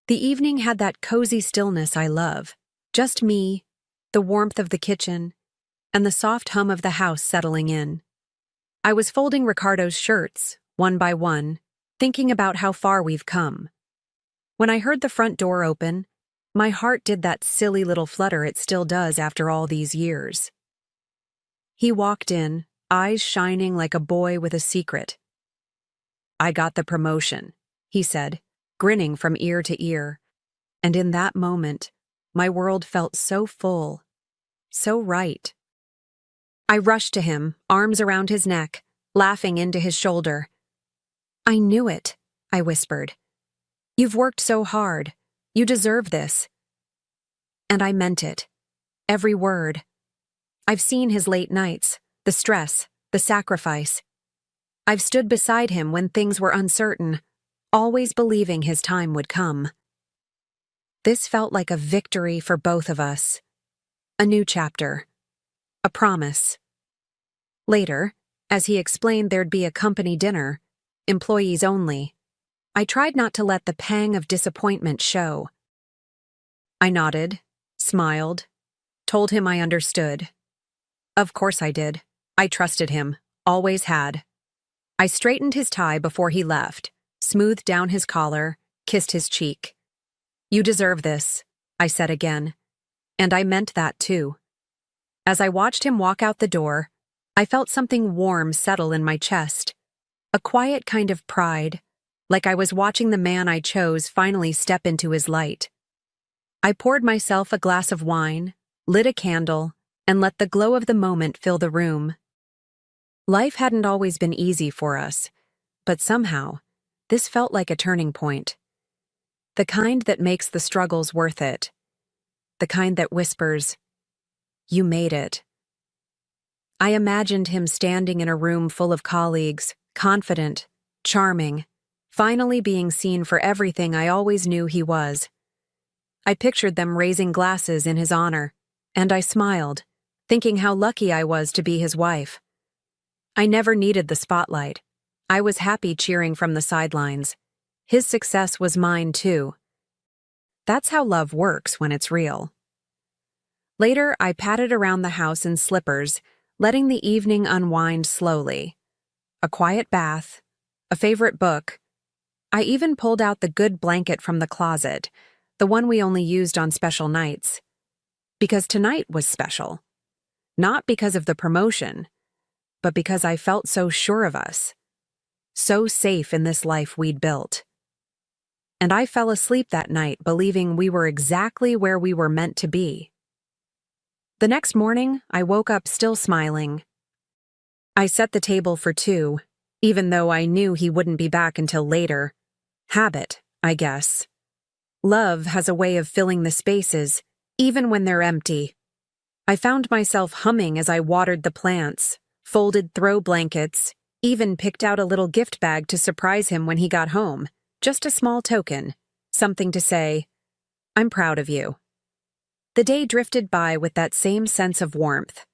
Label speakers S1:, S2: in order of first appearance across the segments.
S1: The evening had that cozy stillness I love. Just me, the warmth of the kitchen, and the soft hum of the house settling in. I was folding Ricardo's shirts, one by one, thinking about how far we've come. When I heard the front door open, my heart did that silly little flutter it still does after all these years. He walked in, eyes shining like a boy with a secret. "I got the promotion," he said, grinning from ear to ear. And in that moment, my world felt so full, so right. I rushed to him, arms around his neck, laughing into his shoulder. "I knew it," I whispered. "You've worked so hard. You deserve this." And I meant it. Every word. I've seen his late nights, the stress, the sacrifice. I've stood beside him when things were uncertain, always believing his time would come. This felt like a victory for both of us. A new chapter. A promise. Later, as he explained there'd be a company dinner, employees only, I tried not to let the pang of disappointment show. I nodded, smiled, told him I understood. Of course I did. I trusted him, always had. I straightened his tie before he left, smoothed down his collar, kissed his cheek. "You deserve this," I said again. And I meant that too. As I watched him walk out the door, I felt something warm settle in my chest. A quiet kind of pride, like I was watching the man I chose finally step into his light. I poured myself a glass of wine, lit a candle, and let the glow of the moment fill the room. Life hadn't always been easy for us, but somehow, this felt like a turning point. The kind that makes the struggles worth it. The kind that whispers, "You made it." I imagined him standing in a room full of colleagues, confident, charming, finally being seen for everything I always knew he was. I pictured them raising glasses in his honor, and I smiled, thinking how lucky I was to be his wife. I never needed the spotlight. I was happy cheering from the sidelines. His success was mine too. That's how love works when it's real. Later, I padded around the house in slippers, letting the evening unwind slowly. A quiet bath, a favorite book. I even pulled out the good blanket from the closet, the one we only used on special nights. Because tonight was special. Not because of the promotion, but because I felt so sure of us. So safe in this life we'd built. And I fell asleep that night believing we were exactly where we were meant to be. The next morning, I woke up still smiling. I set the table for two, even though I knew he wouldn't be back until later. Habit, I guess. Love has a way of filling the spaces, even when they're empty. I found myself humming as I watered the plants, folded throw blankets, even picked out a little gift bag to surprise him when he got home. Just a small token, something to say, "I'm proud of you." The day drifted by with that same sense of warmth.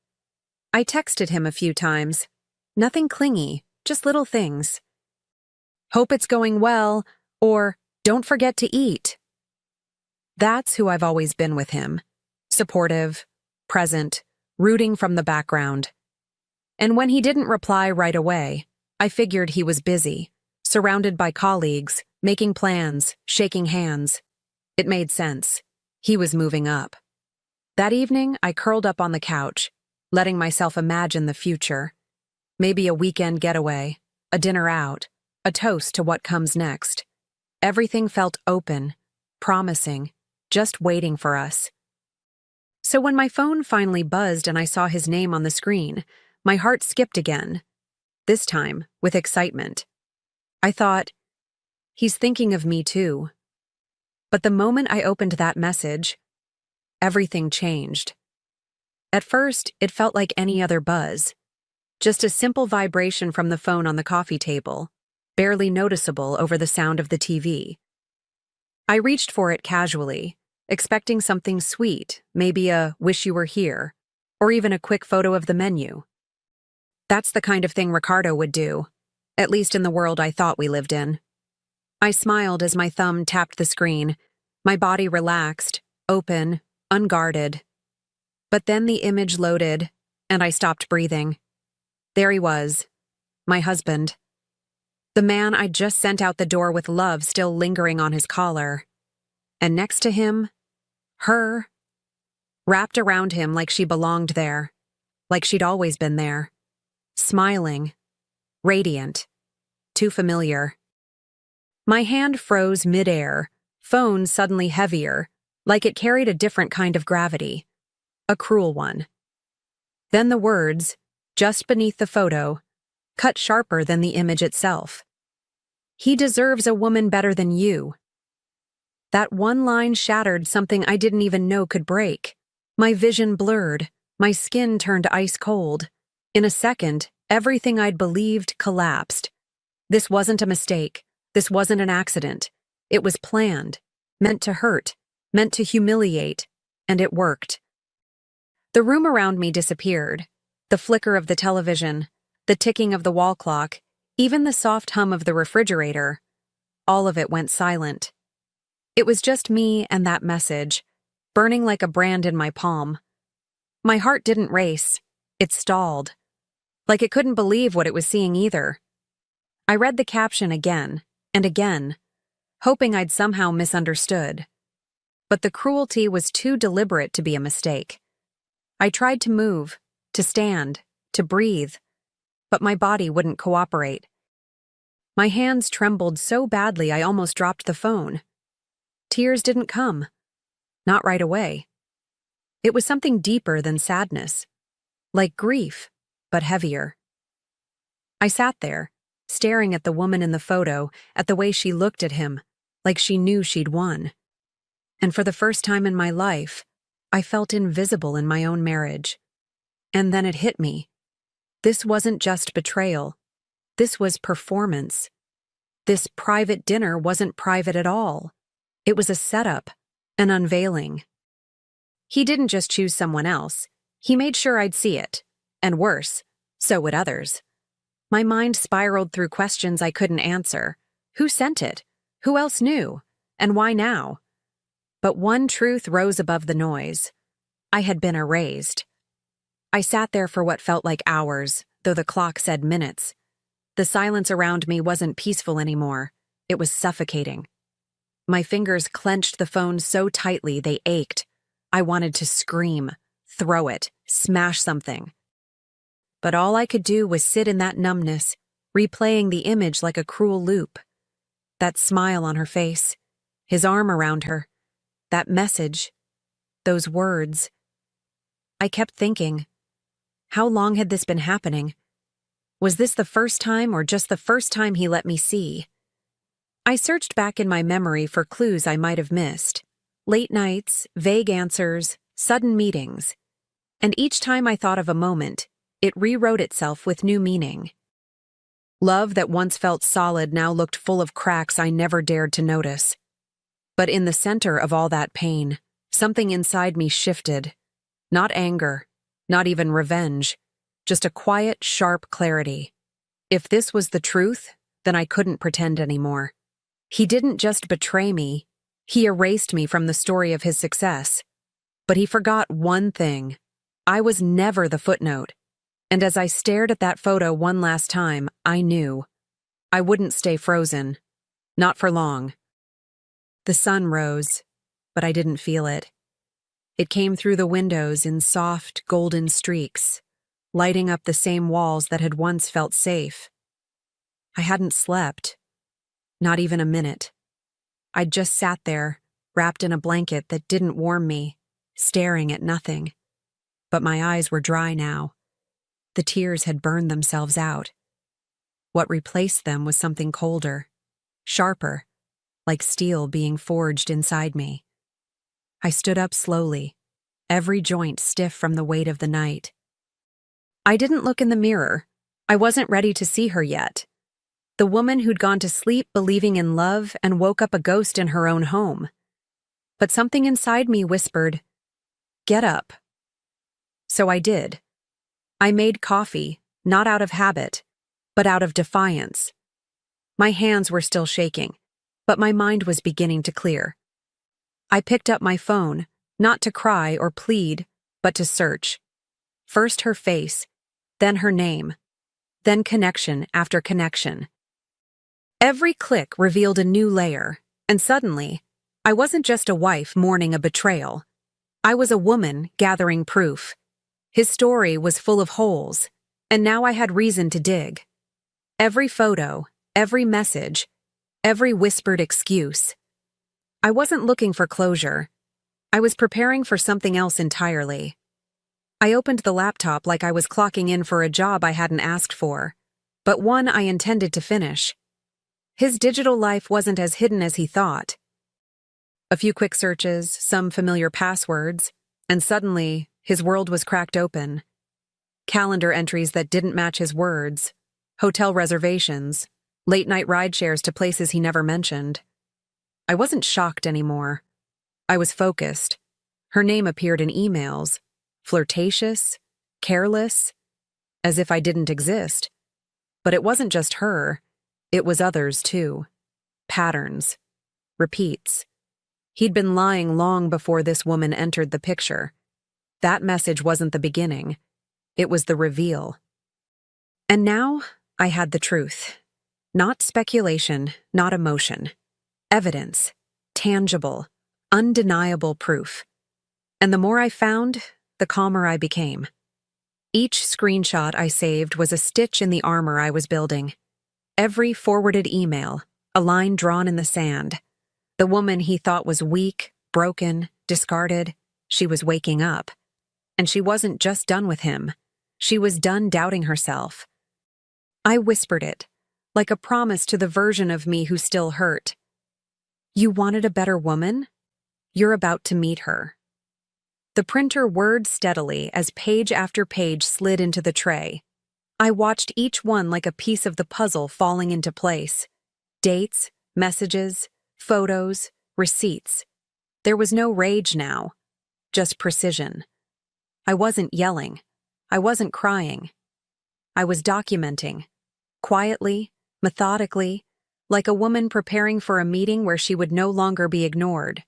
S1: I texted him a few times. Nothing clingy, just little things. "Hope it's going well," or "Don't forget to eat." That's who I've always been with him. Supportive, present, rooting from the background. And when he didn't reply right away, I figured he was busy, surrounded by colleagues, making plans, shaking hands. It made sense. He was moving up. That evening, I curled up on the couch, letting myself imagine the future. Maybe a weekend getaway, a dinner out, a toast to what comes next. Everything felt open, promising, just waiting for us. So when my phone finally buzzed and I saw his name on the screen, my heart skipped again, this time with excitement. I thought, he's thinking of me too. But the moment I opened that message, everything changed. At first, it felt like any other buzz. Just a simple vibration from the phone on the coffee table, barely noticeable over the sound of the TV. I reached for it casually, expecting something sweet, maybe a "wish you were here," or even a quick photo of the menu. That's the kind of thing Ricardo would do, at least in the world I thought we lived in. I smiled as my thumb tapped the screen, My body relaxed, open, unguarded. But then the image loaded, and I stopped breathing. There he was, my husband. The man I'd just sent out the door with love still lingering on his collar. And next to him, her, wrapped around him like she belonged there, like she'd always been there. Smiling, radiant, too familiar. My hand froze midair, phone suddenly heavier, like it carried a different kind of gravity. A cruel one. Then the words, just beneath the photo, cut sharper than the image itself. He deserves a woman better than you. That one line shattered something I didn't even know could break. My vision blurred, my skin turned ice cold. In a second, everything I'd believed collapsed. This wasn't a mistake. This wasn't an accident. It was planned, meant to hurt, meant to humiliate, and it worked. The room around me disappeared. The flicker of the television, the ticking of the wall clock, even the soft hum of the refrigerator. All of it went silent. It was just me and that message, burning like a brand in my palm. My heart didn't race. It stalled. Like it couldn't believe what it was seeing either. I read the caption again and again, hoping I'd somehow misunderstood. But the cruelty was too deliberate to be a mistake. I tried to move, to stand, to breathe, but my body wouldn't cooperate. My hands trembled so badly I almost dropped the phone. Tears didn't come. Not right away. It was something deeper than sadness, like grief, but heavier. I sat there, staring at the woman in the photo, at the way she looked at him, like she knew she'd won. And for the first time in my life, I felt invisible in my own marriage. And then it hit me. This wasn't just betrayal. This was performance. This private dinner wasn't private at all. It was a setup, an unveiling. He didn't just choose someone else. He made sure I'd see it. And worse, so would others. My mind spiraled through questions I couldn't answer. Who sent it? Who else knew? And why now? But one truth rose above the noise. I had been erased. I sat there for what felt like hours, though the clock said minutes. The silence around me wasn't peaceful anymore. It was suffocating. My fingers clenched the phone so tightly they ached. I wanted to scream, throw it, smash something. But all I could do was sit in that numbness, replaying the image like a cruel loop. That smile on her face, his arm around her, that message, those words. I kept thinking, how long had this been happening? Was this the first time or just the first time he let me see? I searched back in my memory for clues I might have missed. Late nights, vague answers, sudden meetings. And each time I thought of a moment, it rewrote itself with new meaning. Love that once felt solid now looked full of cracks I never dared to notice. But in the center of all that pain, something inside me shifted. Not anger, not even revenge, just a quiet, sharp clarity. If this was the truth, then I couldn't pretend anymore. He didn't just betray me, he erased me from the story of his success. But he forgot one thing. I was never the footnote. And as I stared at that photo one last time, I knew. I wouldn't stay frozen. Not for long. The sun rose, but I didn't feel it. It came through the windows in soft, golden streaks, lighting up the same walls that had once felt safe. I hadn't slept. Not even a minute. I'd just sat there, wrapped in a blanket that didn't warm me, staring at nothing. But my eyes were dry now. The tears had burned themselves out. What replaced them was something colder, sharper, like steel being forged inside me. I stood up slowly, every joint stiff from the weight of the night. I didn't look in the mirror. I wasn't ready to see her yet. The woman who'd gone to sleep believing in love and woke up a ghost in her own home. But something inside me whispered, "Get up." So I did. I made coffee, not out of habit, but out of defiance. My hands were still shaking, but my mind was beginning to clear. I picked up my phone, not to cry or plead, but to search. First her face, then her name, then connection after connection. Every click revealed a new layer, and suddenly, I wasn't just a wife mourning a betrayal. I was a woman gathering proof. His story was full of holes, and now I had reason to dig. Every photo, every message, every whispered excuse. I wasn't looking for closure. I was preparing for something else entirely. I opened the laptop like I was clocking in for a job I hadn't asked for, but one I intended to finish. His digital life wasn't as hidden as he thought. A few quick searches, some familiar passwords, and suddenly, his world was cracked open. Calendar entries that didn't match his words, hotel reservations, late-night ride shares to places he never mentioned. I wasn't shocked anymore. I was focused. Her name appeared in emails, flirtatious, careless, as if I didn't exist. But it wasn't just her, it was others too. Patterns. Repeats. He'd been lying long before this woman entered the picture. That message wasn't the beginning. It was the reveal. And now, I had the truth. Not speculation, not emotion. Evidence. Tangible. Undeniable proof. And the more I found, the calmer I became. Each screenshot I saved was a stitch in the armor I was building. Every forwarded email, a line drawn in the sand. The woman he thought was weak, broken, discarded, she was waking up. And she wasn't just done with him. She was done doubting herself. I whispered it, like a promise to the version of me who still hurt. You wanted a better woman? You're about to meet her. The printer whirred steadily as page after page slid into the tray. I watched each one like a piece of the puzzle falling into place. Dates, messages, photos, receipts. There was no rage now, just precision. I wasn't yelling. I wasn't crying. I was documenting, quietly, methodically, like a woman preparing for a meeting where she would no longer be ignored.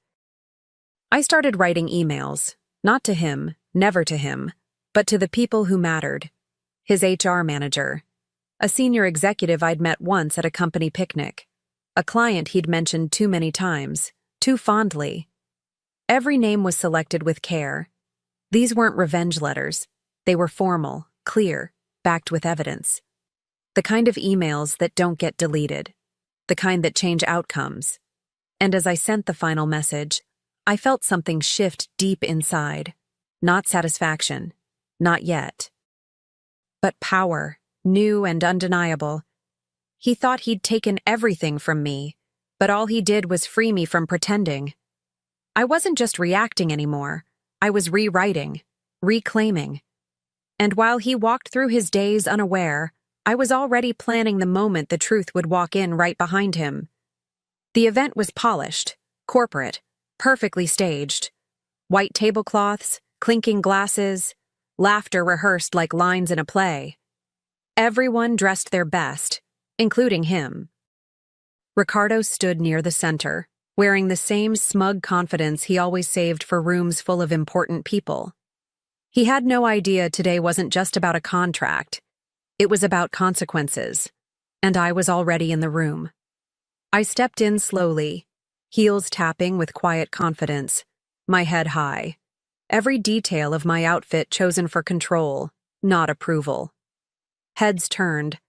S1: I started writing emails, not to him, never to him, but to the people who mattered. His HR manager, a senior executive I'd met once at a company picnic, a client he'd mentioned too many times, too fondly. Every name was selected with care. These weren't revenge letters. They were formal, clear, backed with evidence. The kind of emails that don't get deleted. The kind that change outcomes. And as I sent the final message, I felt something shift deep inside. Not satisfaction. Not yet. But power, new and undeniable. He thought he'd taken everything from me, but all he did was free me from pretending. I wasn't just reacting anymore. I was rewriting, reclaiming. And while he walked through his days unaware, I was already planning the moment the truth would walk in right behind him. The event was polished, corporate, perfectly staged. White tablecloths, clinking glasses, laughter rehearsed like lines in a play. Everyone dressed their best, including him. Ricardo stood near the center, wearing the same smug confidence he always saved for rooms full of important people. He had no idea today wasn't just about a contract. It was about consequences, and I was already in the room. I stepped in slowly, heels tapping with quiet confidence, my head high. Every detail of my outfit chosen for control, not approval. Heads turned.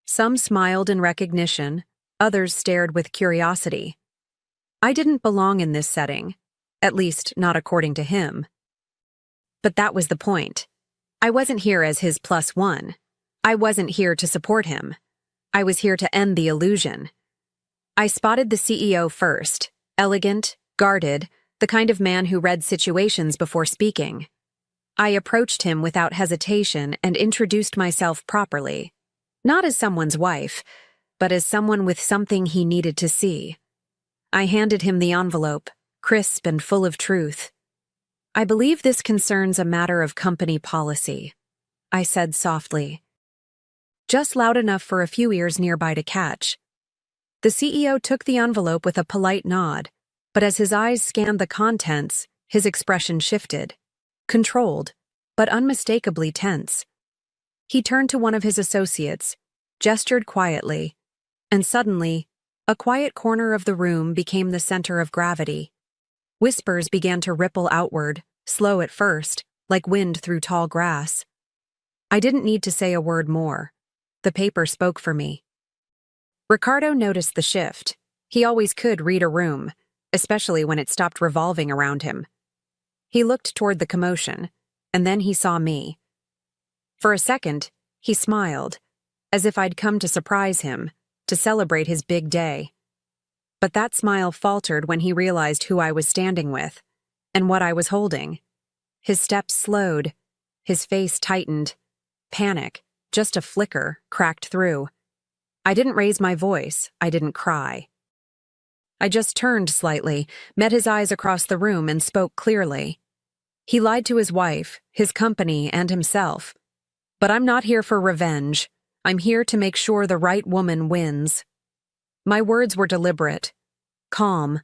S1: Some smiled in recognition, others stared with curiosity. I didn't belong in this setting, at least not according to him. But that was the point. I wasn't here as his plus one. I wasn't here to support him. I was here to end the illusion. I spotted the CEO first, elegant, guarded, the kind of man who read situations before speaking. I approached him without hesitation and introduced myself properly, not as someone's wife, but as someone with something he needed to see. I handed him the envelope, crisp and full of truth. I believe this concerns a matter of company policy, I said softly, just loud enough for a few ears nearby to catch. The CEO took the envelope with a polite nod, But as his eyes scanned the contents, his expression shifted. Controlled, but unmistakably tense. He turned to one of his associates, gestured quietly, and suddenly, a quiet corner of the room became the center of gravity. Whispers began to ripple outward, slow at first, like wind through tall grass. I didn't need to say a word more. The paper spoke for me. Ricardo noticed the shift. He always could read a room, especially when it stopped revolving around him. He looked toward the commotion, and then he saw me. For a second, he smiled, as if I'd come to surprise him, to celebrate his big day. But that smile faltered when he realized who I was standing with, and what I was holding. His steps slowed, his face tightened. Panic, just a flicker, cracked through. I didn't raise my voice, I didn't cry. I just turned slightly, met his eyes across the room, and spoke clearly. He lied to his wife, his company, and himself. But I'm not here for revenge. I'm here to make sure the right woman wins. My words were deliberate, calm,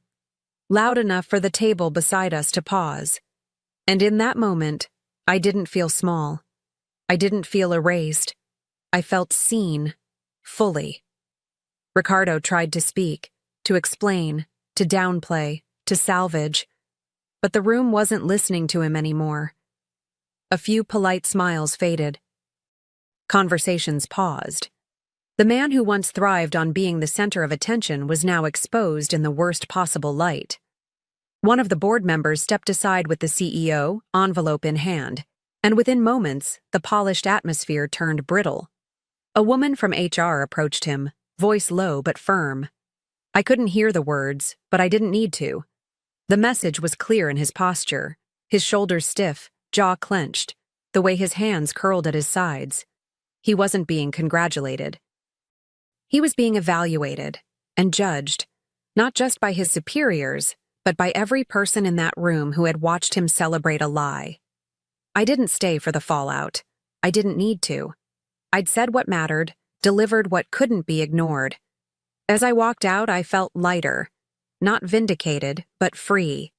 S1: loud enough for the table beside us to pause. And in that moment, I didn't feel small. I didn't feel erased. I felt seen, fully. Ricardo tried to speak, to explain, to downplay, to salvage. But the room wasn't listening to him anymore. A few polite smiles faded. Conversations paused. The man who once thrived on being the center of attention was now exposed in the worst possible light. One of the board members stepped aside with the CEO, envelope in hand, and within moments, the polished atmosphere turned brittle. A woman from HR approached him, voice low but firm. I couldn't hear the words, but I didn't need to. The message was clear in his posture, his shoulders stiff, jaw clenched, the way his hands curled at his sides. He wasn't being congratulated. He was being evaluated and judged, not just by his superiors, but by every person in that room who had watched him celebrate a lie. I didn't stay for the fallout. I didn't need to. I'd said what mattered, delivered what couldn't be ignored. As I walked out, I felt lighter, not vindicated, but free.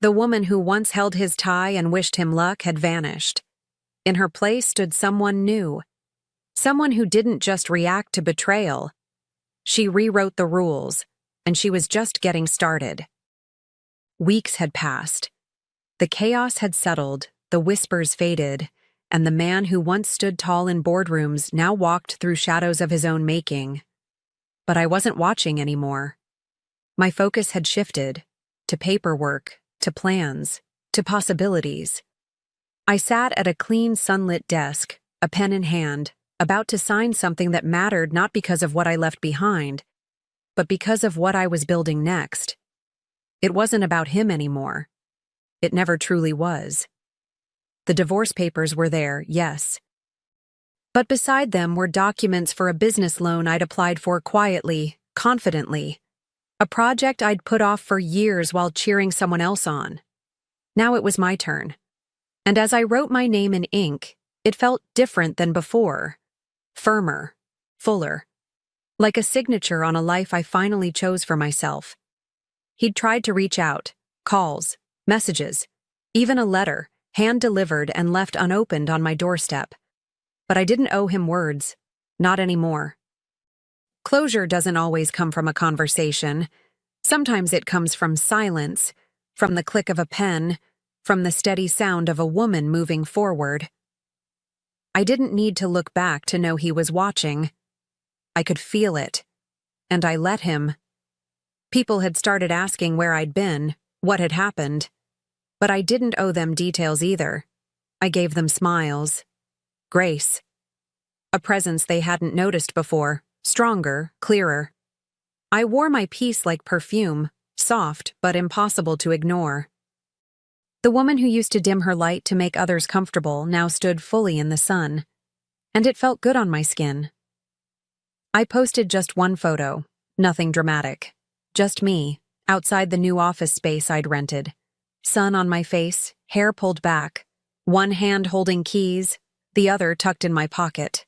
S1: The woman who once held his tie and wished him luck had vanished. In her place stood someone new. Someone who didn't just react to betrayal. She rewrote the rules, and she was just getting started. Weeks had passed. The chaos had settled, the whispers faded, and the man who once stood tall in boardrooms now walked through shadows of his own making. But I wasn't watching anymore. My focus had shifted, to paperwork, to plans, to possibilities. I sat at a clean, sunlit desk, a pen in hand, about to sign something that mattered not because of what I left behind, but because of what I was building next. It wasn't about him anymore. It never truly was. The divorce papers were there, yes. But beside them were documents for a business loan I'd applied for quietly, confidently. A project I'd put off for years while cheering someone else on. Now it was my turn. And as I wrote my name in ink, it felt different than before. Firmer, fuller. Like a signature on a life I finally chose for myself. He'd tried to reach out, calls, messages, even a letter, hand-delivered and left unopened on my doorstep. But I didn't owe him words, not anymore. Closure doesn't always come from a conversation. Sometimes it comes from silence, from the click of a pen, from the steady sound of a woman moving forward. I didn't need to look back to know he was watching. I could feel it, and I let him. People had started asking where I'd been, what had happened. But I didn't owe them details either. I gave them smiles. Grace. A presence they hadn't noticed before, stronger, clearer. I wore my peace like perfume, soft but impossible to ignore. The woman who used to dim her light to make others comfortable now stood fully in the sun, and it felt good on my skin. I posted just one photo, nothing dramatic. Just me, outside the new office space I'd rented. Sun on my face, hair pulled back, one hand holding keys, the other tucked in my pocket.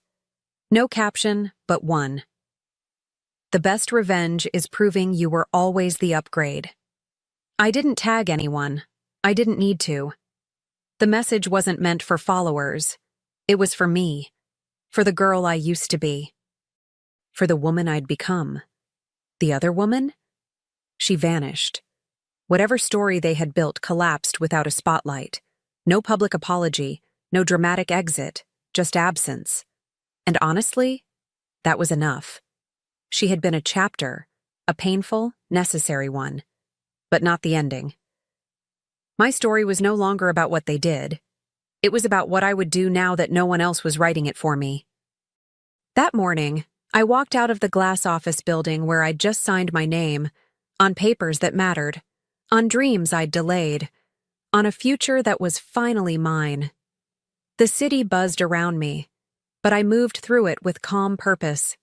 S1: No caption, but one. The best revenge is proving you were always the upgrade. I didn't tag anyone. I didn't need to. The message wasn't meant for followers. It was for me. For the girl I used to be. For the woman I'd become. The other woman? She vanished. Whatever story they had built collapsed without a spotlight. No public apology, no dramatic exit, just absence. And honestly, that was enough. She had been a chapter, a painful, necessary one, but not the ending. My story was no longer about what they did. It was about what I would do now that no one else was writing it for me. That morning, I walked out of the glass office building where I'd just signed my name, on papers that mattered, on dreams I'd delayed, on a future that was finally mine. The city buzzed around me, but I moved through it with calm purpose.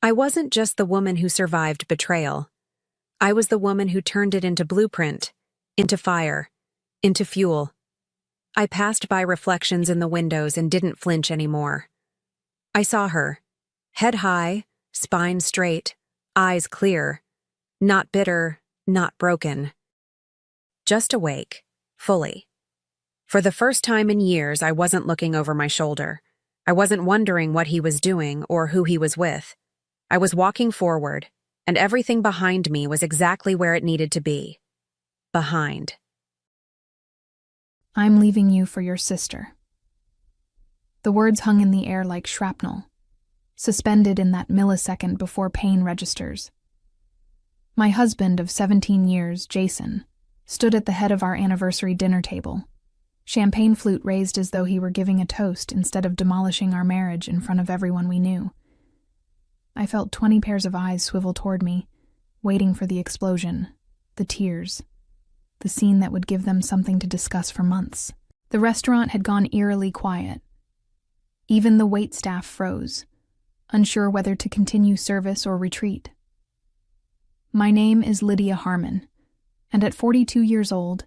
S1: I wasn't just the woman who survived betrayal. I was the woman who turned it into blueprint, into fire, into fuel. I passed by reflections in the windows and didn't flinch anymore. I saw her, head high, spine straight, eyes clear, not bitter, not broken. Just awake, fully. For the first time in years, I wasn't looking over my shoulder. I wasn't wondering what he was doing or who he was with. I was walking forward, and everything behind me was exactly where it needed to be. Behind.
S2: I'm leaving you for your sister. The words hung in the air like shrapnel, suspended in that millisecond before pain registers. My husband of 17 years, Jason, stood at the head of our anniversary dinner table, champagne flute raised as though he were giving a toast instead of demolishing our marriage in front of everyone we knew. I felt 20 pairs of eyes swivel toward me, waiting for the explosion, the tears, the scene that would give them something to discuss for months. The restaurant had gone eerily quiet. Even the waitstaff froze, unsure whether to continue service or retreat. My name is Lydia Harmon, and at 42 years old,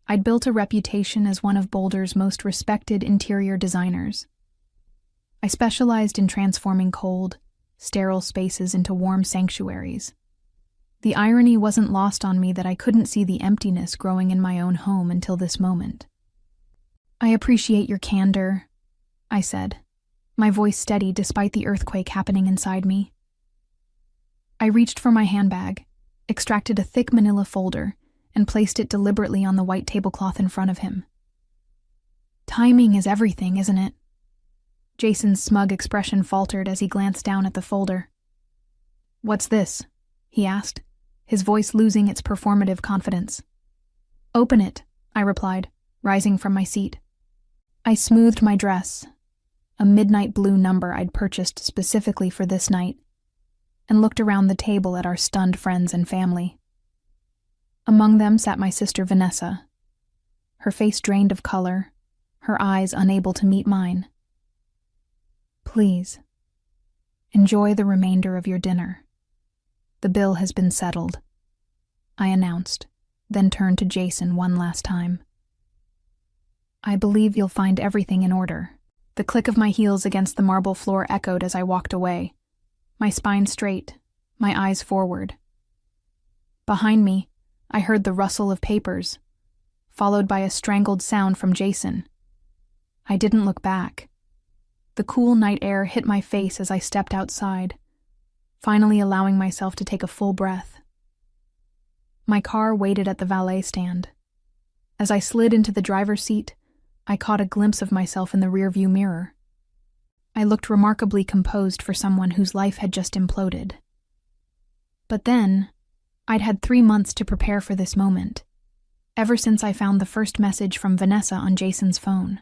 S2: I'd built a reputation as one of Boulder's most respected interior designers. I specialized in transforming cold, sterile spaces into warm sanctuaries. The irony wasn't lost on me that I couldn't see the emptiness growing in my own home until this moment. I appreciate your candor, I said, my voice steady despite the earthquake happening inside me. I reached for my handbag, extracted a thick manila folder, and placed it deliberately on the white tablecloth in front of him. Timing is everything, isn't it? Jason's smug expression faltered as he glanced down at the folder. What's this? He asked, his voice losing its performative confidence. Open it, I replied, rising from my seat. I smoothed my dress, a midnight blue number I'd purchased specifically for this night, and looked around the table at our stunned friends and family. Among them sat my sister Vanessa, her face drained of color, her eyes unable to meet mine. Please, enjoy the remainder of your dinner. The bill has been settled, I announced, then turned to Jason one last time. I believe you'll find everything in order. The click of my heels against the marble floor echoed as I walked away, my spine straight, my eyes forward. Behind me, I heard the rustle of papers, followed by a strangled sound from Jason. I didn't look back. The cool night air hit my face as I stepped outside, finally allowing myself to take a full breath. My car waited at the valet stand. As I slid into the driver's seat, I caught a glimpse of myself in the rearview mirror. I looked remarkably composed for someone whose life had just imploded. But then, I'd had 3 months to prepare for this moment, ever since I found the first message from Vanessa on Jason's phone.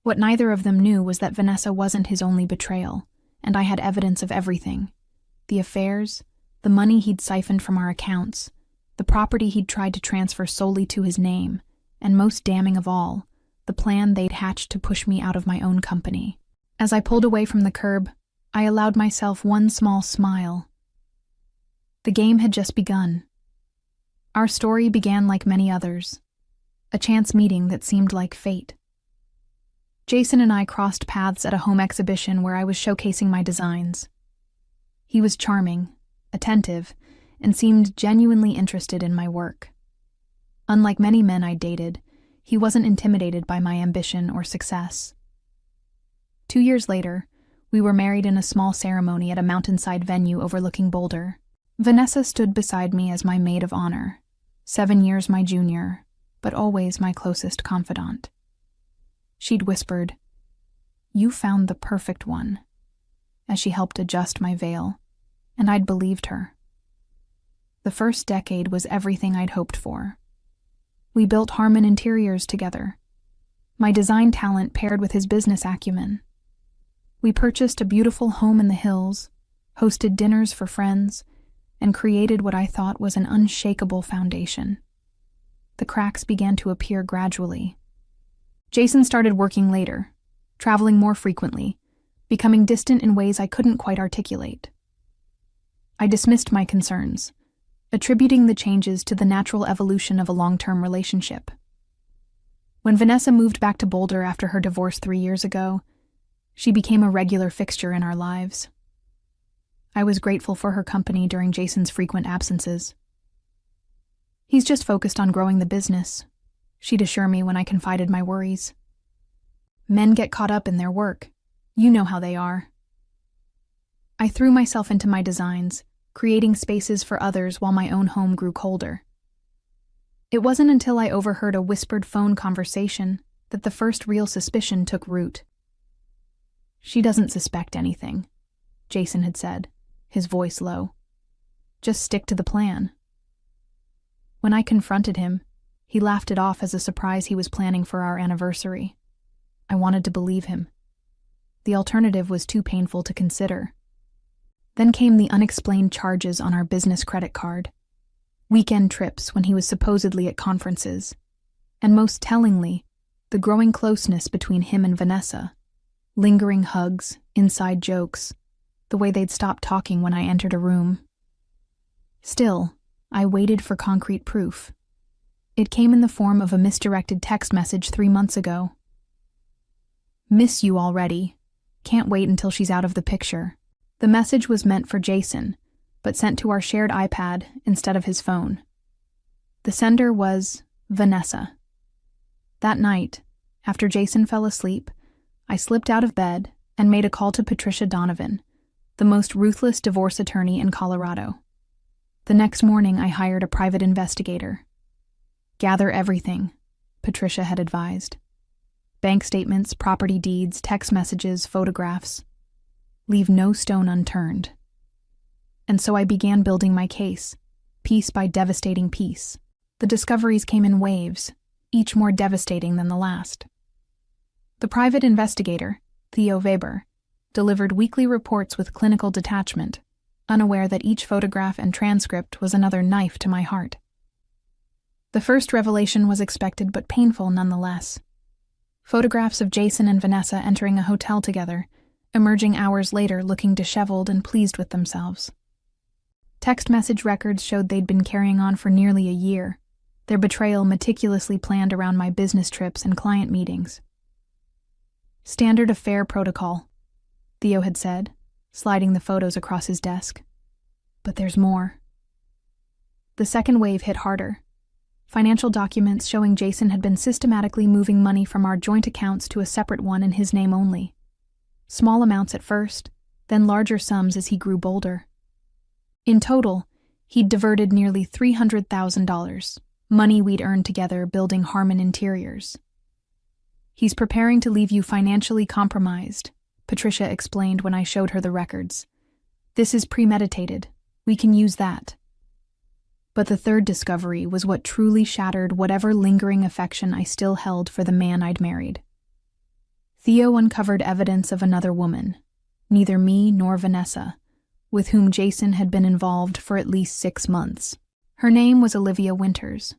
S2: What neither of them knew was that Vanessa wasn't his only betrayal, and I had evidence of everything. The affairs, the money he'd siphoned from our accounts, the property he'd tried to transfer solely to his name, and most damning of all, the plan they'd hatched to push me out of my own company. As I pulled away from the curb, I allowed myself one small smile. The game had just begun. Our story began like many others, a chance meeting that seemed like fate. Jason and I crossed paths at a home exhibition where I was showcasing my designs. He was charming, attentive, and seemed genuinely interested in my work. Unlike many men I dated, he wasn't intimidated by my ambition or success. 2 years later, we were married in a small ceremony at a mountainside venue overlooking Boulder. Vanessa stood beside me as my maid of honor, 7 years my junior, but always my closest confidant. She'd whispered, "You found the perfect one," as she helped adjust my veil, and I'd believed her. The first decade was everything I'd hoped for. We built Harmon Interiors together, my design talent paired with his business acumen. We purchased a beautiful home in the hills, hosted dinners for friends, and created what I thought was an unshakable foundation. The cracks began to appear gradually. Jason started working later, traveling more frequently, becoming distant in ways I couldn't quite articulate. I dismissed my concerns, attributing the changes to the natural evolution of a long-term relationship. When Vanessa moved back to Boulder after her divorce 3 years ago, she became a regular fixture in our lives. I was grateful for her company during Jason's frequent absences. "He's just focused on growing the business," she'd assure me when I confided my worries. "Men get caught up in their work. You know how they are." I threw myself into my designs, creating spaces for others while my own home grew colder. It wasn't until I overheard a whispered phone conversation that the first real suspicion took root. "She doesn't suspect anything," Jason had said, his voice low. "Just stick to the plan." When I confronted him, he laughed it off as a surprise he was planning for our anniversary. I wanted to believe him. The alternative was too painful to consider. Then came the unexplained charges on our business credit card, weekend trips when he was supposedly at conferences, and most tellingly, the growing closeness between him and Vanessa. Lingering hugs, inside jokes, the way they'd stop talking when I entered a room. Still, I waited for concrete proof. It came in the form of a misdirected text message 3 months ago. "Miss you already. Can't wait until she's out of the picture." The message was meant for Jason, but sent to our shared iPad instead of his phone. The sender was Vanessa. That night, after Jason fell asleep, I slipped out of bed and made a call to Patricia Donovan, the most ruthless divorce attorney in Colorado. The next morning, I hired a private investigator. "Gather everything," Patricia had advised. "Bank statements, property deeds, text messages, photographs. Leave no stone unturned." And so I began building my case, piece by devastating piece. The discoveries came in waves, each more devastating than the last. The private investigator, Theo Weber, delivered weekly reports with clinical detachment, unaware that each photograph and transcript was another knife to my heart. The first revelation was expected but painful nonetheless. Photographs of Jason and Vanessa entering a hotel together, emerging hours later looking disheveled and pleased with themselves. Text message records showed they'd been carrying on for nearly a year, their betrayal meticulously planned around my business trips and client meetings. "Standard affair protocol," Theo had said, sliding the photos across his desk. But there's more. The second wave hit harder. Financial documents showing Jason had been systematically moving money from our joint accounts to a separate one in his name only. Small amounts at first, then larger sums as he grew bolder. In total, he'd diverted nearly $300,000, money we'd earned together building Harmon Interiors. "He's preparing to leave you financially compromised," Patricia explained when I showed her the records. "This is premeditated. We can use that." But the third discovery was what truly shattered whatever lingering affection I still held for the man I'd married. Theo uncovered evidence of another woman, neither me nor Vanessa, with whom Jason had been involved for at least 6 months. Her name was Olivia Winters,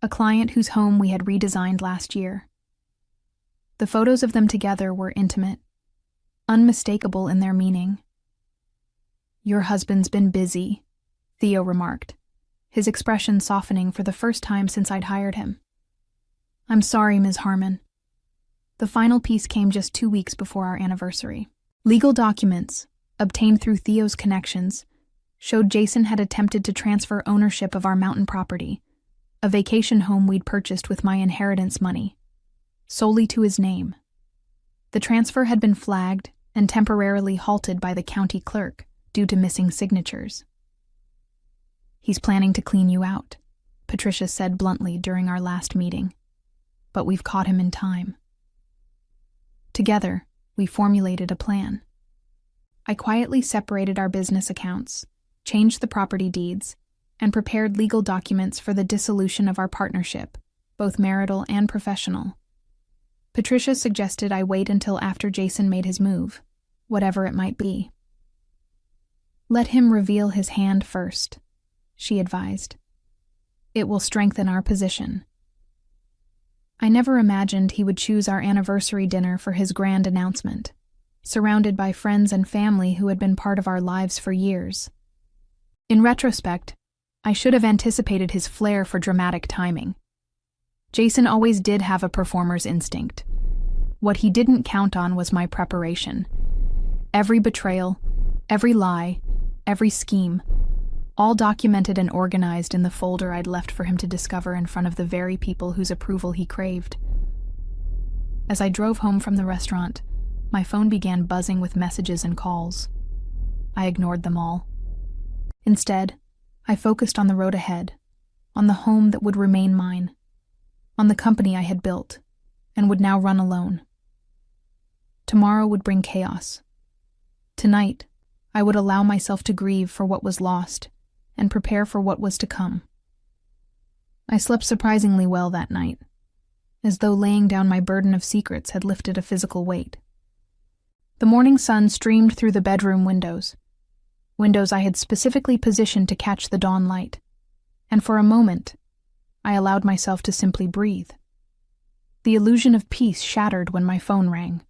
S2: a client whose home we had redesigned last year. The photos of them together were intimate, unmistakable in their meaning. "Your husband's been busy," Theo remarked, his expression softening for the first time since I'd hired him. "I'm sorry, Ms. Harmon." The final piece came just 2 weeks before our anniversary. Legal documents, obtained through Theo's connections, showed Jason had attempted to transfer ownership of our mountain property, a vacation home we'd purchased with my inheritance money, solely to his name. The transfer had been flagged and temporarily halted by the county clerk due to missing signatures. "He's planning to clean you out," Patricia said bluntly during our last meeting. "But we've caught him in time." Together, we formulated a plan. I quietly separated our business accounts, changed the property deeds, and prepared legal documents for the dissolution of our partnership, both marital and professional. Patricia suggested I wait until after Jason made his move, whatever it might be. "Let him reveal his hand first," she advised. "It will strengthen our position." I never imagined he would choose our anniversary dinner for his grand announcement, surrounded by friends and family who had been part of our lives for years. In retrospect, I should have anticipated his flair for dramatic timing. Jason always did have a performer's instinct. What he didn't count on was my preparation. Every betrayal, every lie, every scheme, all documented and organized in the folder I'd left for him to discover in front of the very people whose approval he craved. As I drove home from the restaurant, my phone began buzzing with messages and calls. I ignored them all. Instead, I focused on the road ahead, on the home that would remain mine, on the company I had built and would now run alone. Tomorrow would bring chaos. Tonight, I would allow myself to grieve for what was lost and prepare for what was to come. I slept surprisingly well that night, as though laying down my burden of secrets had lifted a physical weight. The morning sun streamed through the bedroom windows I had specifically positioned to catch the dawn light, and for a moment, I allowed myself to simply breathe. The illusion of peace shattered when my phone rang.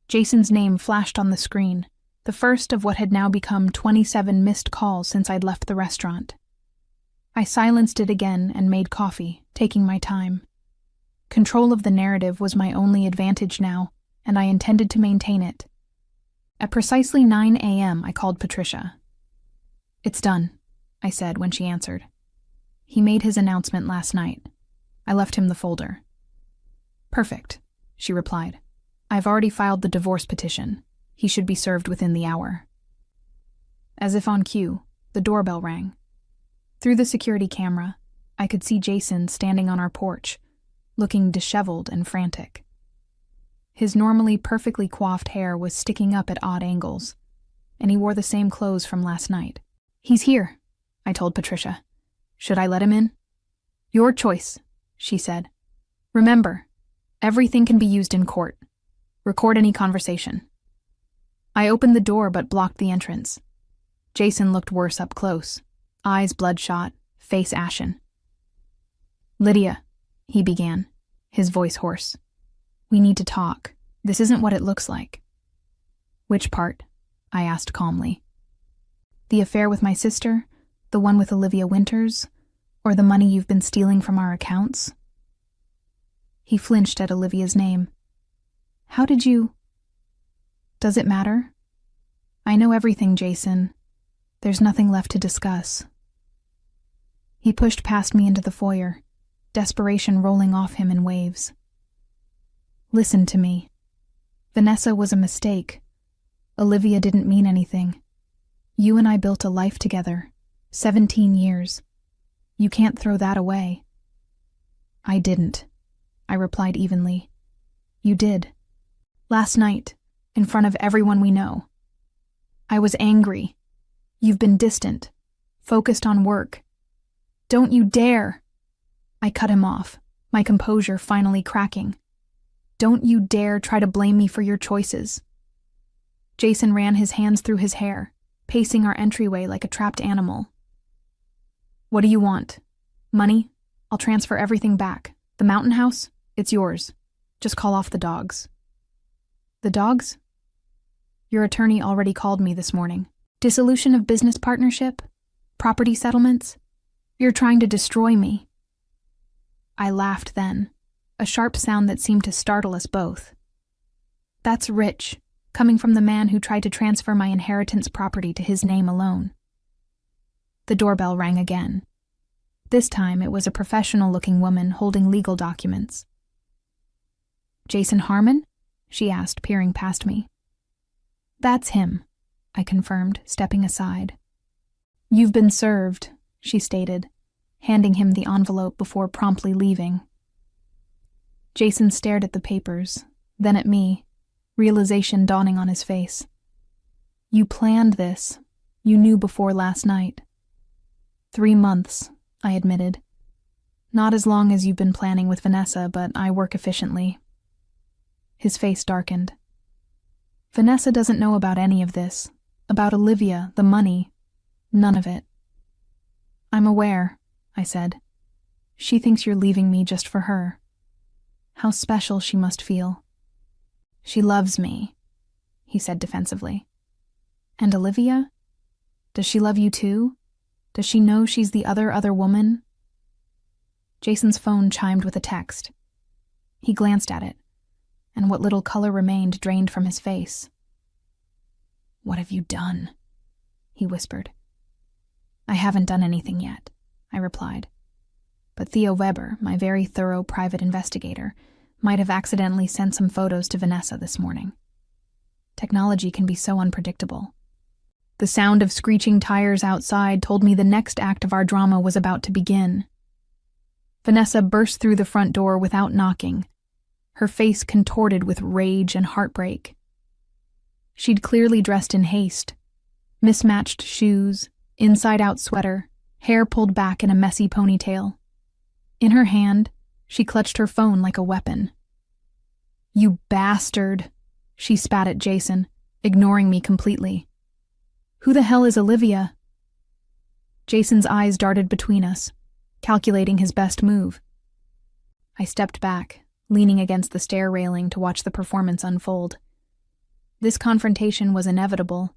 S2: Jason's name flashed on the screen, the first of what had now become 27 missed calls since I'd left the restaurant. I silenced it again and made coffee, taking my time. Control of the narrative was my only advantage now, and I intended to maintain it. At precisely 9 a.m., I called Patricia. "It's done," I said when she answered. "He made his announcement last night. I left him the folder." "Perfect," she replied. "I've already filed the divorce petition. He should be served within the hour." As if on cue, the doorbell rang. Through the security camera, I could see Jason standing on our porch, looking disheveled and frantic. His normally perfectly coiffed hair was sticking up at odd angles, and he wore the same clothes from last night. "He's here," I told Patricia. "Should I let him in?" "Your choice," she said. "Remember, everything can be used in court. Record any conversation." I opened the door but blocked the entrance. Jason looked worse up close, eyes bloodshot, face ashen. "Lydia," he began, his voice hoarse. "We need to talk. This isn't what it looks like." "Which part?" I asked calmly. "The affair with my sister, the one with Olivia Winters, or the money you've been stealing from our accounts?" He flinched at Olivia's name. "How did you—" "Does it matter? I know everything, Jason. There's nothing left to discuss." He pushed past me into the foyer, desperation rolling off him in waves. "Listen to me. Vanessa was a mistake. Olivia didn't mean anything. You and I built a life together, 17 years. You can't throw that away." "I didn't," I replied evenly. "You did. Last night, in front of everyone we know. I was angry. You've been distant, focused on work. Don't you dare!" I cut him off, my composure finally cracking. "Don't you dare try to blame me for your choices." Jason ran his hands through his hair, pacing our entryway like a trapped animal. "What do you want? Money? I'll transfer everything back. The mountain house? It's yours. Just call off the dogs." "The dogs?" "Your attorney already called me this morning. Dissolution of business partnership? Property settlements? You're trying to destroy me." I laughed then, a sharp sound that seemed to startle us both. That's rich, coming from the man who tried to transfer my inheritance property to his name alone. The doorbell rang again. This time it was a professional-looking woman holding legal documents. "Jason Harmon?" she asked, peering past me. "That's him," I confirmed, stepping aside. "You've been served," she stated, handing him the envelope before promptly leaving. Jason stared at the papers, then at me, realization dawning on his face. "You planned this. You knew before last night." 3 months, I admitted. "Not as long as you've been planning with Vanessa, but I work efficiently." His face darkened. "Vanessa doesn't know about any of this. About Olivia, the money. None of it." "I'm aware," I said. "She thinks you're leaving me just for her. How special she must feel." "She loves me," he said defensively. "And Olivia? Does she love you too? Does she know she's the other woman?" Jason's phone chimed with a text. He glanced at it, and what little color remained drained from his face. "What have you done?" he whispered. "I haven't done anything yet," I replied. "But Theo Weber, my very thorough private investigator, might have accidentally sent some photos to Vanessa this morning. Technology can be so unpredictable." The sound of screeching tires outside told me the next act of our drama was about to begin. Vanessa burst through the front door without knocking, her face contorted with rage and heartbreak. She'd clearly dressed in haste. Mismatched shoes, inside-out sweater, hair pulled back in a messy ponytail. In her hand, she clutched her phone like a weapon. "You bastard," she spat at Jason, ignoring me completely. "Who the hell is Olivia?" Jason's eyes darted between us, calculating his best move. I stepped back, leaning against the stair railing to watch the performance unfold. This confrontation was inevitable,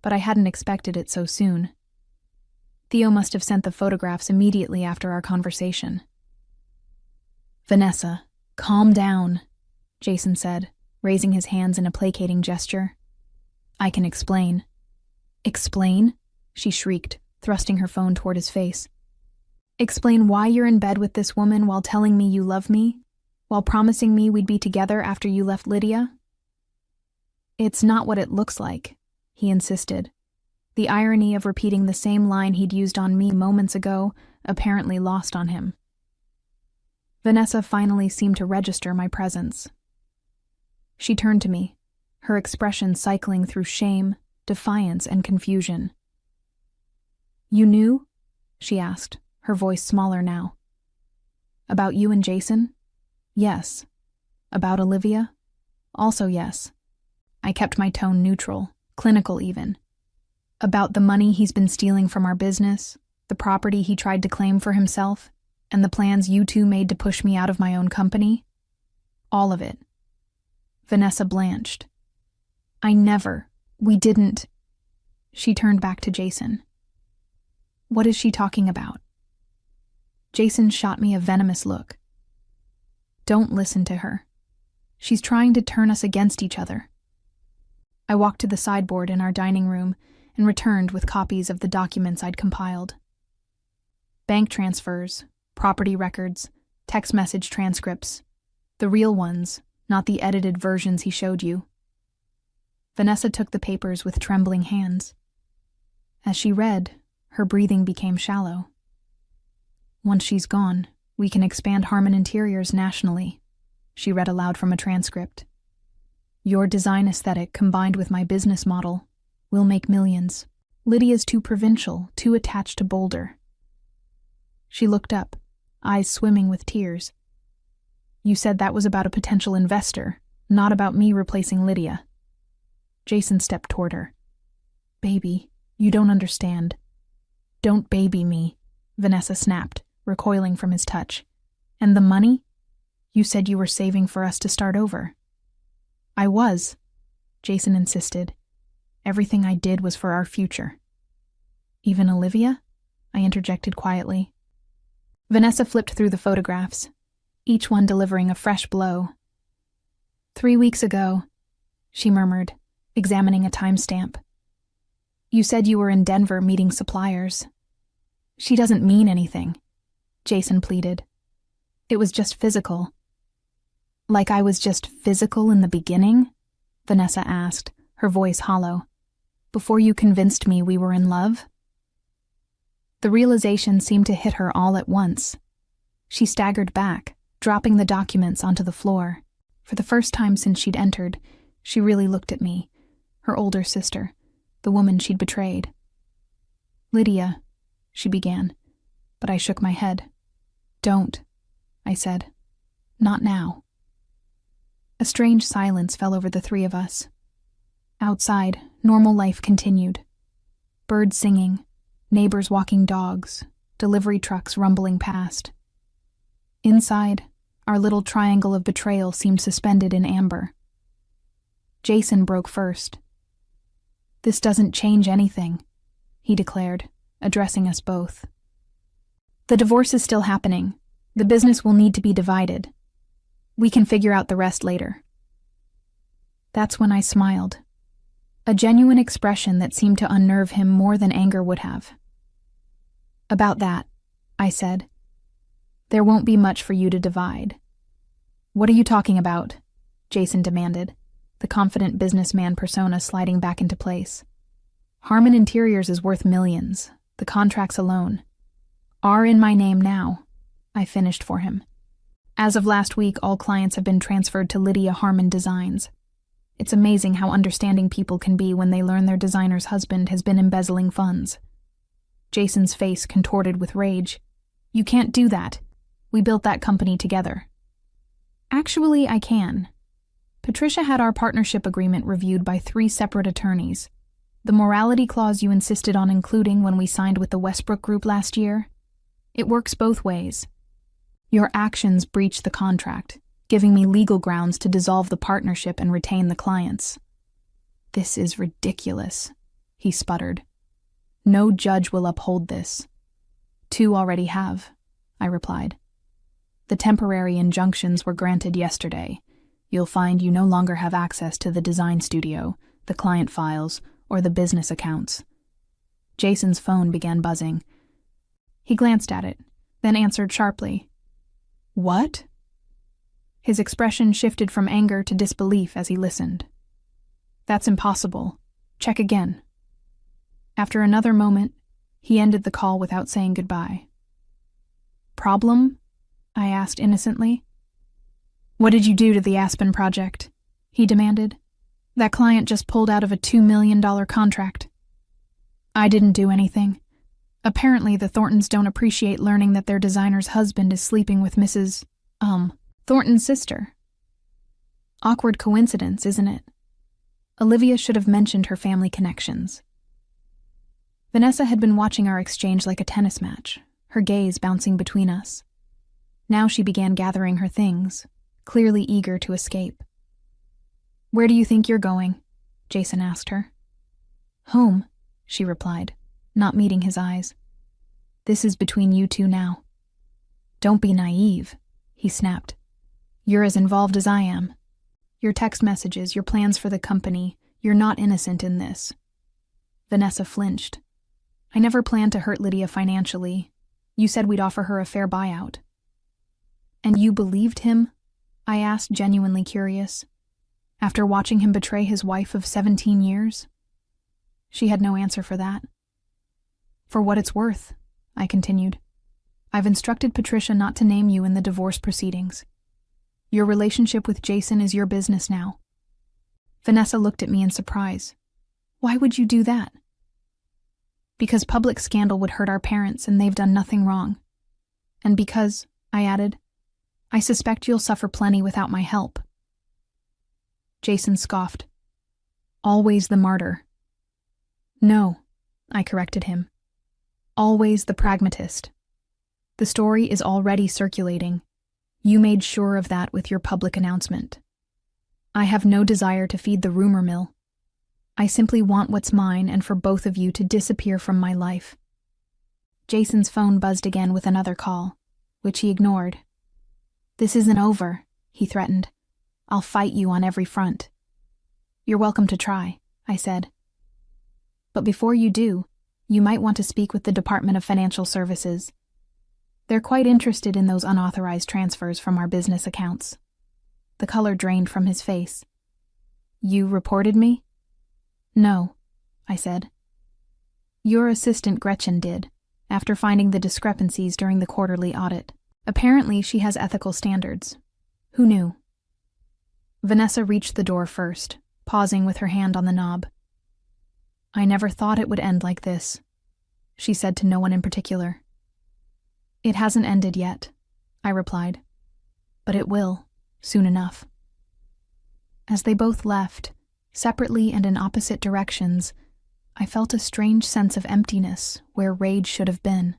S2: but I hadn't expected it so soon. Theo must have sent the photographs immediately after our conversation. "Vanessa, calm down," Jason said, raising his hands in a placating gesture. "I can explain." "Explain?" she shrieked, thrusting her phone toward his face. "Explain why you're in bed with this woman while telling me you love me, while promising me we'd be together after you left Lydia?" "It's not what it looks like," he insisted, the irony of repeating the same line he'd used on me moments ago apparently lost on him. Vanessa finally seemed to register my presence. She turned to me, her expression cycling through shame, defiance, and confusion. "You knew?" she asked, her voice smaller now. "About you and Jason?" "Yes." "About Olivia?" "Also yes." I kept my tone neutral, clinical even. "About the money he's been stealing from our business, the property he tried to claim for himself, and the plans you two made to push me out of my own company?" "All of it." Vanessa blanched. We didn't." She turned back to Jason. "What is she talking about?" Jason shot me a venomous look. "Don't listen to her. She's trying to turn us against each other." I walked to the sideboard in our dining room and returned with copies of the documents I'd compiled. Bank transfers, property records, text message transcripts. The real ones, not the edited versions he showed you. Vanessa took the papers with trembling hands. As she read, her breathing became shallow. "Once she's gone, we can expand Harmon Interiors nationally," she read aloud from a transcript. "Your design aesthetic combined with my business model will make millions. Lydia's too provincial, too attached to Boulder." She looked up, eyes swimming with tears. "You said that was about a potential investor, not about me replacing Lydia." Jason stepped toward her. "Baby, you don't understand." "Don't baby me," Vanessa snapped, recoiling from his touch. "And the money? You said you were saving for us to start over." "I was," Jason insisted. "Everything I did was for our future." "Even Olivia?" I interjected quietly. Vanessa flipped through the photographs, each one delivering a fresh blow. 3 weeks ago," she murmured, examining a timestamp. "You said you were in Denver meeting suppliers. She doesn't mean anything, Jason pleaded. It was just physical. Like I was just physical in the beginning? Vanessa asked, her voice hollow. Before you convinced me we were in love? The realization seemed to hit her all at once. She staggered back, dropping the documents onto the floor. For the first time since she'd entered, she really looked at me, her older sister, the woman she'd betrayed. Lydia, she began, but I shook my head. Don't, I said. Not now. A strange silence fell over the three of us. Outside, normal life continued. Birds singing, neighbors walking dogs, delivery trucks rumbling past. Inside, our little triangle of betrayal seemed suspended in amber. Jason broke first. This doesn't change anything, he declared, addressing us both. The divorce is still happening. The business will need to be divided. We can figure out the rest later. That's when I smiled. A genuine expression that seemed to unnerve him more than anger would have. About that, I said. There won't be much for you to divide. What are you talking about? Jason demanded, the confident businessman persona sliding back into place. Harmon Interiors is worth millions, the contracts alone. Are in my name now, I finished for him. As of last week, all clients have been transferred to Lydia Harmon Designs. It's amazing how understanding people can be when they learn their designer's husband has been embezzling funds. Jason's face contorted with rage. You can't do that. We built that company together. Actually, I can. Patricia had our partnership agreement reviewed by 3 separate attorneys. The morality clause you insisted on including when we signed with the Westbrook Group last year? It works both ways. Your actions breach the contract, giving me legal grounds to dissolve the partnership and retain the clients. This is ridiculous, he sputtered. No judge will uphold this. 2 already have, I replied. The temporary injunctions were granted yesterday. You'll find you no longer have access to the design studio, the client files, or the business accounts. Jason's phone began buzzing. He glanced at it, then answered sharply. What? His expression shifted from anger to disbelief as he listened. That's impossible. Check again. After another moment, he ended the call without saying goodbye. Problem? I asked innocently. What did you do to the Aspen project? He demanded. That client just pulled out of a $2 million contract. I didn't do anything. Apparently the Thorntons don't appreciate learning that their designer's husband is sleeping with Mrs. Thornton's sister. Awkward coincidence, isn't it? Olivia should have mentioned her family connections. Vanessa had been watching our exchange like a tennis match, her gaze bouncing between us. Now she began gathering her things, clearly eager to escape. Where do you think you're going? Jason asked her. Home, she replied, not meeting his eyes. This is between you two now. Don't be naive, he snapped. You're as involved as I am. Your text messages, your plans for the company, you're not innocent in this. Vanessa flinched. I never planned to hurt Lydia financially. You said we'd offer her a fair buyout. And you believed him? I asked, genuinely curious. After watching him betray his wife of 17 years? She had no answer for that. For what it's worth, I continued. I've instructed Patricia not to name you in the divorce proceedings. Your relationship with Jason is your business now. Vanessa looked at me in surprise. Why would you do that? Because public scandal would hurt our parents and they've done nothing wrong. And because, I added, I suspect you'll suffer plenty without my help. Jason scoffed. Always the martyr. No, I corrected him. Always the pragmatist. The story is already circulating. You made sure of that with your public announcement. I have no desire to feed the rumor mill. I simply want what's mine and for both of you to disappear from my life. Jason's phone buzzed again with another call, which he ignored. This isn't over, he threatened. I'll fight you on every front. You're welcome to try, I said. But before you do, You might want to speak with the Department of Financial Services. They're quite interested in those unauthorized transfers from our business accounts. The color drained from his face. You reported me? No, I said. Your assistant Gretchen did, after finding the discrepancies during the quarterly audit. Apparently, she has ethical standards. Who knew? Vanessa reached the door first, pausing with her hand on the knob. I never thought it would end like this, she said to no one in particular. It hasn't ended yet, I replied. But it will, soon enough. As they both left, separately and in opposite directions, I felt a strange sense of emptiness where rage should have been.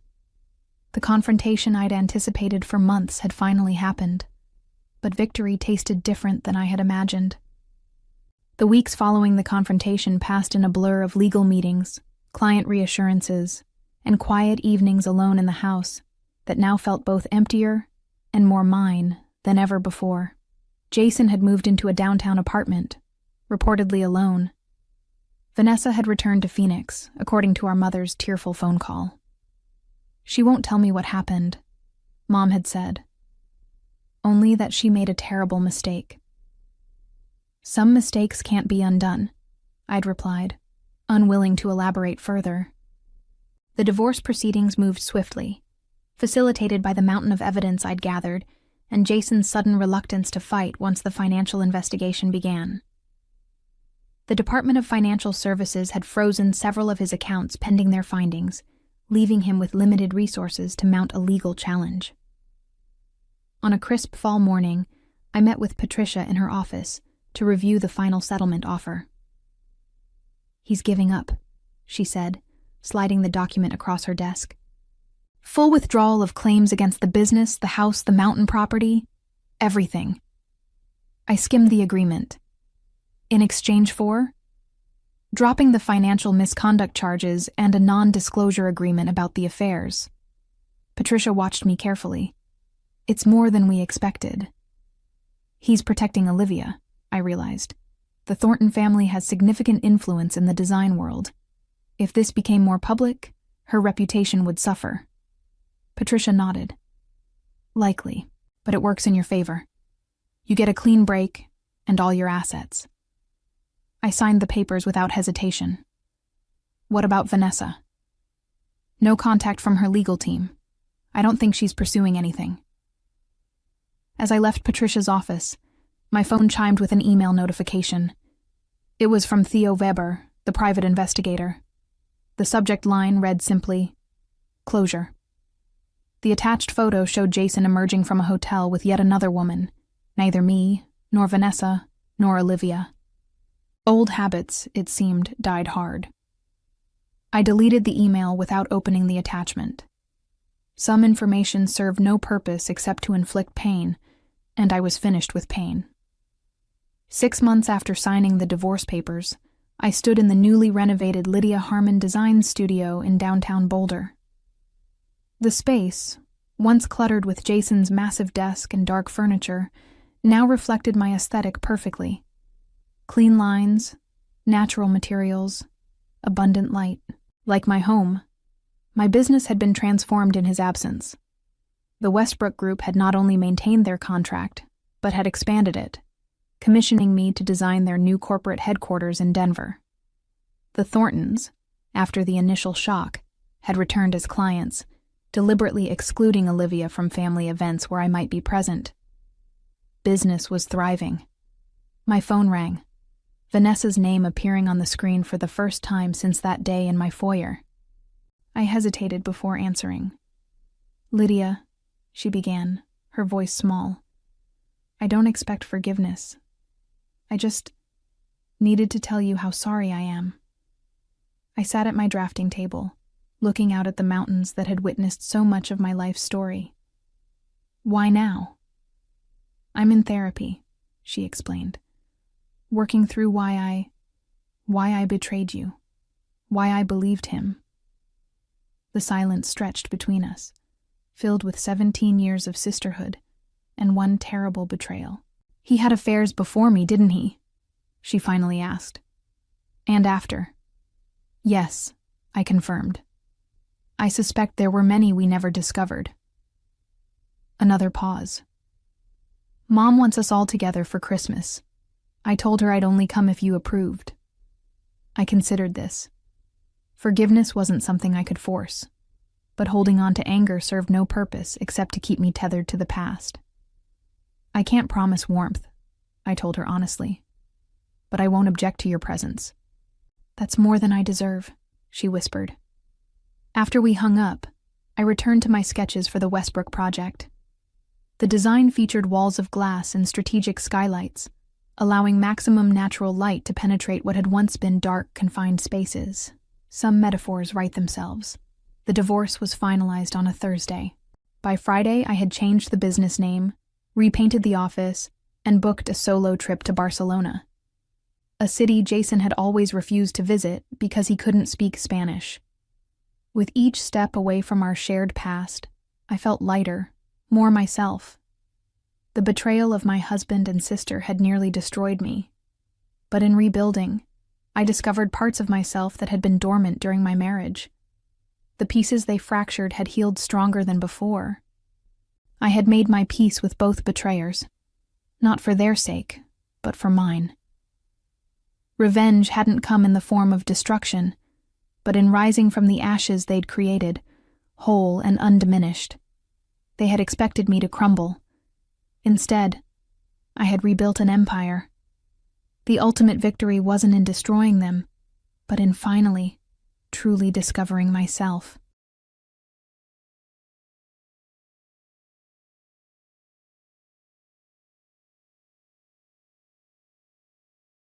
S2: The confrontation I'd anticipated for months had finally happened, but victory tasted different than I had imagined. The weeks following the confrontation passed in a blur of legal meetings, client reassurances, and quiet evenings alone in the house that now felt both emptier and more mine than ever before. Jason had moved into a downtown apartment, reportedly alone. Vanessa had returned to Phoenix, according to our mother's tearful phone call. She won't tell me what happened, Mom had said. Only that she made a terrible mistake. Some mistakes can't be undone, I'd replied, unwilling to elaborate further. The divorce proceedings moved swiftly, facilitated by the mountain of evidence I'd gathered and Jason's sudden reluctance to fight once the financial investigation began. The Department of Financial Services had frozen several of his accounts pending their findings, leaving him with limited resources to mount a legal challenge. On a crisp fall morning, I met with Patricia in her office to review the final settlement offer. He's giving up, she said, sliding the document across her desk. Full withdrawal of claims against the business, the house, the mountain property, everything. I skimmed the agreement. In exchange for? Dropping the financial misconduct charges and a non-disclosure agreement about the affairs. Patricia watched me carefully. It's more than we expected. He's protecting Olivia, I realized. The Thornton family has significant influence in the design world. If this became more public, her reputation would suffer. Patricia nodded. Likely, but it works in your favor. You get a clean break and all your assets. I signed the papers without hesitation. What about Vanessa? No contact from her legal team. I don't think she's pursuing anything. As I left Patricia's office, my phone chimed with an email notification. It was from Theo Weber, the private investigator. The subject line read simply, "Closure." The attached photo showed Jason emerging from a hotel with yet another woman, neither me, nor Vanessa, nor Olivia. Old habits, it seemed, died hard. I deleted the email without opening the attachment. Some information served no purpose except to inflict pain, and I was finished with pain. 6 months after signing the divorce papers, I stood in the newly renovated Lydia Harmon Design Studio in downtown Boulder. The space, once cluttered with Jason's massive desk and dark furniture, now reflected my aesthetic perfectly. Clean lines, natural materials, abundant light. Like my home, my business had been transformed in his absence. The Westbrook Group had not only maintained their contract, but had expanded it, commissioning me to design their new corporate headquarters in Denver. The Thorntons, after the initial shock, had returned as clients, deliberately excluding Olivia from family events where I might be present. Business was thriving. My phone rang, Vanessa's name appearing on the screen for the first time since that day in my foyer. I hesitated before answering. "Lydia," she began, her voice small. "I don't expect forgiveness. I just needed to tell you how sorry I am." I sat at my drafting table, looking out at the mountains that had witnessed so much of my life's story. "Why now?" "I'm in therapy," she explained, "working through why I betrayed you, why I believed him." The silence stretched between us, filled with 17 years of sisterhood and one terrible betrayal. "He had affairs before me, didn't he?" she finally asked. "And after." "Yes," I confirmed. I suspect there were many we never discovered. Another pause. Mom wants us all together for Christmas. I told her I'd only come if you approved. I considered this. Forgiveness wasn't something I could force, but holding on to anger served no purpose except to keep me tethered to the past. I can't promise warmth, I told her honestly, but I won't object to your presence. That's more than I deserve, she whispered. After we hung up, I returned to my sketches for the Westbrook project. The design featured walls of glass and strategic skylights, allowing maximum natural light to penetrate what had once been dark, confined spaces. Some metaphors write themselves. The divorce was finalized on a Thursday. By Friday, I had changed the business name, repainted the office, and booked a solo trip to Barcelona, a city Jason had always refused to visit because he couldn't speak Spanish. With each step away from our shared past, I felt lighter, more myself. The betrayal of my husband and sister had nearly destroyed me, but in rebuilding, I discovered parts of myself that had been dormant during my marriage. The pieces they fractured had healed stronger than before. I had made my peace with both betrayers, not for their sake, but for mine. Revenge hadn't come in the form of destruction, but in rising from the ashes they'd created, whole and undiminished. They had expected me to crumble. Instead, I had rebuilt an empire. The ultimate victory wasn't in destroying them, but in finally, truly discovering myself.